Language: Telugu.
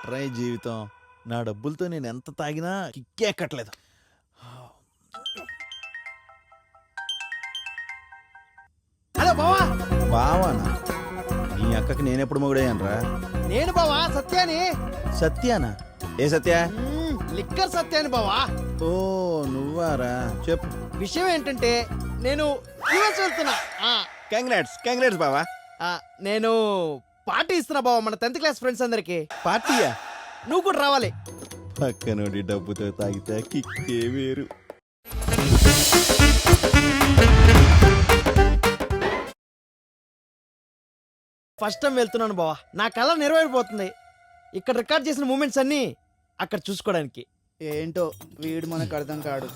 ఏంట్రా ఈ జీవితం, నా డబ్బులతో నేను ఎంత తాగినా కిక్కే ఎక్కట్లేదు. హలో బావా. బావానా? నీ అక్కకి నేనెప్పుడు మొగుడయ్యానరా? నేను బావా సత్యాని. సత్యానా? ఏ సత్య? లిక్కర్ సత్యాని బావా. ఓ నువ్వారా, చెప్పు. విషయం ఏంటంటే నేను యూఎస్ వెళ్తున్నా. కంగ్రాట్స్ బావా. నేను పార్టీ ఇస్తున్నా బావా మన 10th క్లాస్ ఫ్రెండ్స్ అందరికి. పార్టీయా? నువ్వు కూడా రావాలి. పక్కనోడి డబ్బుతో తాగితే కిక్కే వేరు. ఫస్ట్ టైం వెళ్తున్నాను బావా, నా కళ నెరవేరిపోతుంది. ఇక్కడ రికార్డ్ చేసిన మూమెంట్స్ అన్నీ అక్కడ చూసుకోవడానికి. ఏంటో వీడు మనకు అర్థం కాడు.